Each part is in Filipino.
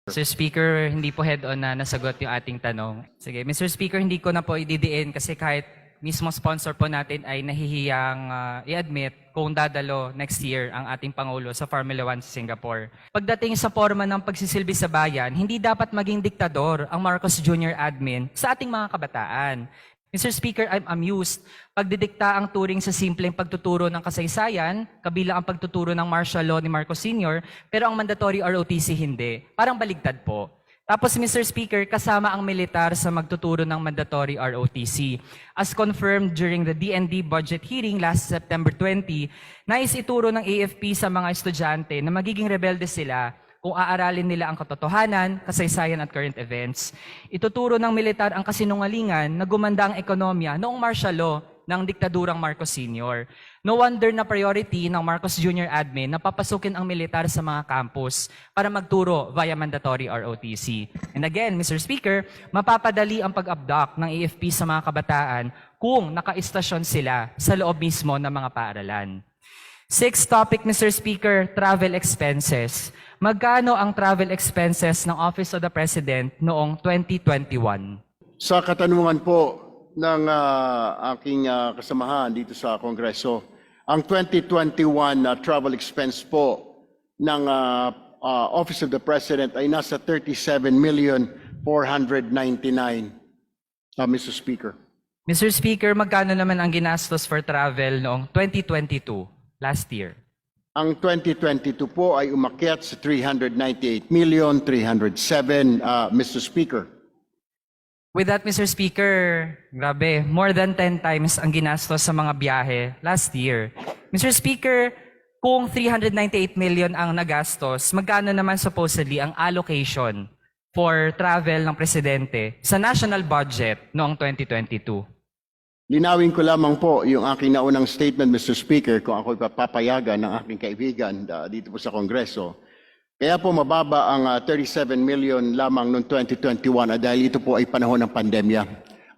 Mr. Speaker, hindi po head-on na nasagot yung ating tanong. Sige, Mr. Speaker, hindi ko na po ididiin kasi kahit mismo sponsor po natin ay nahihiyang i-admit kung dadalo next year ang ating Pangulo sa Formula 1 sa Singapore. Pagdating sa forma ng pagsisilbi sa bayan, hindi dapat maging diktador ang Marcos Jr. admin sa ating mga kabataan. Mr. Speaker, I'm amused. Pagdidikta ang turing sa simpleng pagtuturo ng kasaysayan, kabilang ang pagtuturo ng martial law ni Marcos Sr., pero ang mandatory ROTC hindi. Parang baligtad po. Tapos, Mr. Speaker, kasama ang militar sa magtuturo ng mandatory ROTC. As confirmed during the DND budget hearing last September 20, nais ituro ng AFP sa mga estudyante na magiging rebelde sila kung aaralin nila ang katotohanan, kasaysayan at current events. Ituturo ng militar ang kasinungalingan na gumanda ang ekonomiya noong martial law ng diktadurang Marcos Sr. No wonder na priority ng Marcos Jr. admin na papasukin ang militar sa mga campus para magturo via mandatory ROTC. And again, Mr. Speaker, mapapadali ang pag-abduct ng AFP sa mga kabataan kung nakaistasyon sila sa loob mismo ng mga paaralan. Sixth topic, Mr. Speaker, travel expenses. Magkano ang travel expenses ng Office of the President noong 2021? Sa katanungan po ng aking kasamahan dito sa Kongreso, ang 2021 travel expense po ng Office of the President ay nasa 37,499,000, Mr. Speaker. Mr. Speaker, magkano naman ang ginastos for travel noong 2022, last year? Ang 2022 po ay umakyat sa 398,307,000, Mr. Speaker. With that, Mr. Speaker, grabe, more than 10 times ang ginastos sa mga biyahe last year. Mr. Speaker, kung 398 million ang nagastos, magkano naman supposedly ang allocation for travel ng Presidente sa national budget noong 2022? Linawin ko lamang po yung aking naunang statement, Mr. Speaker, kung ako'y papayagan ng aking kaibigan dito po sa Kongreso. Kaya po mababa ang 37 million lamang noong 2021 dahil ito po ay panahon ng pandemya.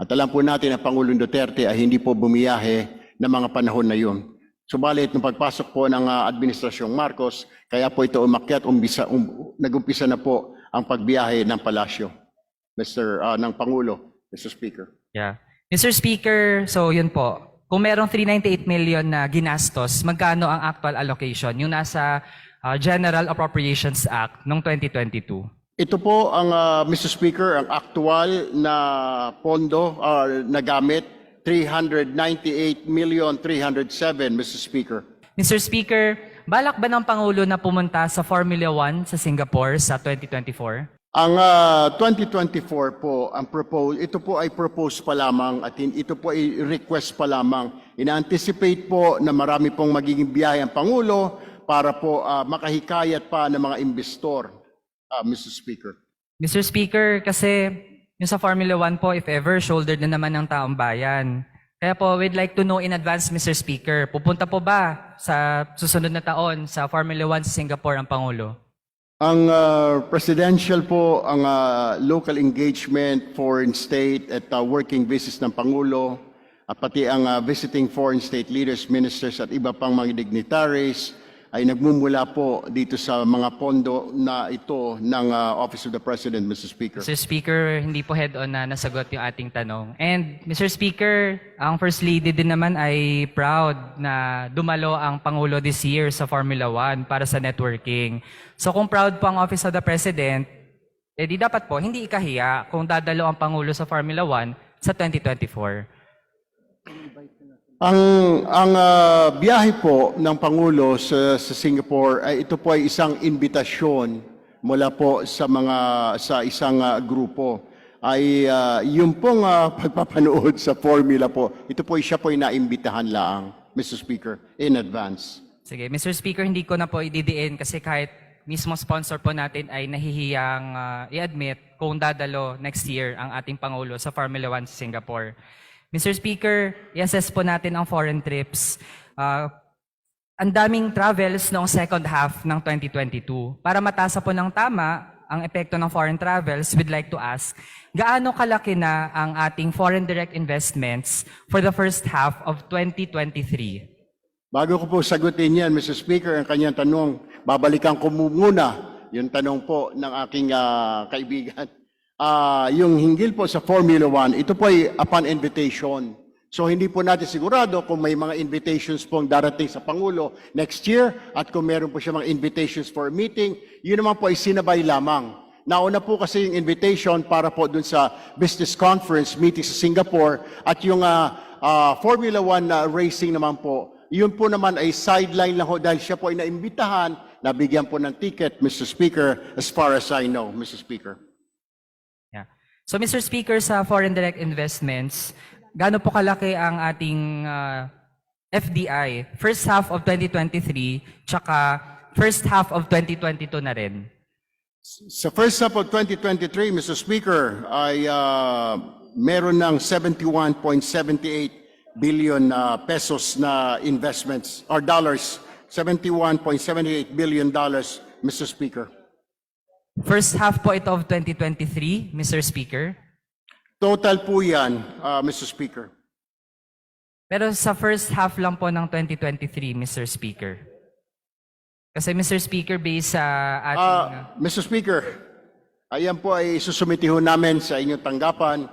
At alam po natin na Pangulong Duterte ay hindi po bumiyahe ng mga panahon na yun. Subalit, nung pagpasok po ng Administrasyong Marcos, kaya po ito umakyat, nag-umpisa na po ang pagbiyahe ng palasyo, ng Pangulo, Mr. Speaker. Yeah. Mr. Speaker, so yun po. Kung merong 398 million na ginastos, magkano ang actual allocation? Yung nasa General Appropriations Act noong 2022. Ito po ang, Mr. Speaker, ang actual na pondo na gamit, 398,307,000, Mr. Speaker. Mr. Speaker, balak ba ng Pangulo na pumunta sa Formula 1 sa Singapore sa 2024? Ang 2024 po, ito po ay propose pa lamang at ito po ay request pa lamang. Ina-anticipate po na marami pong magiging biyahe ang Pangulo para po makahikayat pa ng mga investor, Mr. Speaker. Mr. Speaker, kasi yung sa Formula 1 po, if ever, shouldered na naman ng taong bayan. Kaya po, we'd like to know in advance, Mr. Speaker, pupunta po ba sa susunod na taon sa Formula 1 sa Singapore ang Pangulo? Ang presidential po, ang local engagement, foreign state at working visits ng Pangulo, at pati ang visiting foreign state leaders, ministers at iba pang mga dignitaries ay nagmumula po dito sa mga pondo na ito ng Office of the President, Mr. Speaker. Mr. Speaker, hindi po head-on na nasagot yung ating tanong. And Mr. Speaker, ang First Lady din naman ay proud na dumalo ang Pangulo this year sa Formula 1 para sa networking. So kung proud po ang Office of the President, di dapat po hindi ikahiya kung dadalo ang Pangulo sa Formula 1 sa 2024. Ang biyahe po ng Pangulo sa Singapore ay ito po ay isang imbitasyon mula po sa isang grupo. Ay yung pong pagpapanood sa formula po, ito po siya po ay naimbitahan lang, Mr. Speaker, in advance. Sige, Mr. Speaker, hindi ko na po ididiin kasi kahit mismo sponsor po natin ay nahihiyang i-admit kung dadalo next year ang ating Pangulo sa Formula 1 sa Singapore. Mr. Speaker, i-assess po natin ang foreign trips. Ang daming travels noong second half ng 2022. Para matasa po ng tama ang epekto ng foreign travels, we'd like to ask, gaano kalaki na ang ating foreign direct investments for the first half of 2023? Bago ko po sagutin yan, Mr. Speaker, ang kanyang tanong, babalikan ko muna yung tanong po ng aking kaibigan. Yung hinggil po sa Formula 1, ito po ay upon invitation. So hindi po natin sigurado kung may mga invitations pong darating sa Pangulo next year at kung meron po siya mga invitations for a meeting, yun naman po ay sinabay lamang. Nauna po kasi yung invitation para po dun sa business conference meeting sa Singapore at yung Formula 1 racing naman po, yun po naman ay sideline lang ho dahil siya po ay naimbitahan, nabigyan po ng ticket, Mr. Speaker, as far as I know, Mr. Speaker. Yeah. So Mr. Speaker, sa foreign direct investments, gaano po kalaki ang ating FDI first half of 2023 tsaka first half of 2022 na rin? Sa first half of 2023, Mr. Speaker, ay meron ng 71.78 billion pesos na investments, or dollars, $71.78 billion, Mr. Speaker. First half po ito of 2023, Mr. Speaker. Total po yan, Mr. Speaker. Pero sa first half lang po ng 2023, Mr. Speaker. Kasi Mr. Speaker, based sa ating... Mr. Speaker, ayan po ay susumitiho namin sa inyong tanggapan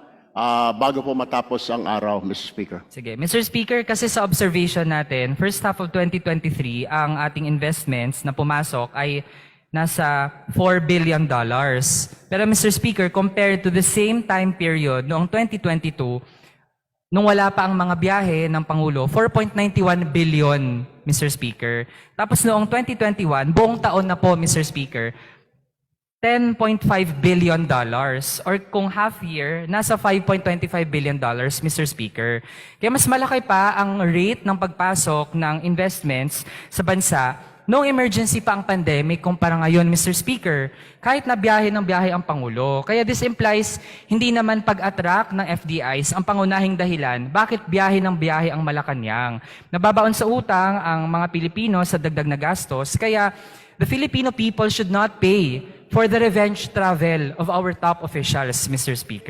bago po matapos ang araw, Mr. Speaker. Sige. Mr. Speaker, kasi sa observation natin, first half of 2023, ang ating investments na pumasok ay nasa $4 billion. Pero Mr. Speaker, compared to the same time period noong 2022, nung wala pa ang mga biyahe ng Pangulo, 4.91 billion, Mr. Speaker. Tapos noong 2021, buong taon na po, Mr. Speaker, $10.5 billion. Or kung half year, nasa $5.25 billion, Mr. Speaker. Kaya mas malaki pa ang rate ng pagpasok ng investments sa bansa noong emergency pa ang pandemic kumpara ngayon, Mr. Speaker, kahit na biyahe ng biyahe ang Pangulo. Kaya this implies hindi naman pag-attract ng FDIs ang pangunahing dahilan bakit biyahe ng biyahe ang Malacanang. Nababaon sa utang ang mga Pilipino sa dagdag na gastos, kaya the Filipino people should not pay for the revenge travel of our top officials, Mr. Speaker.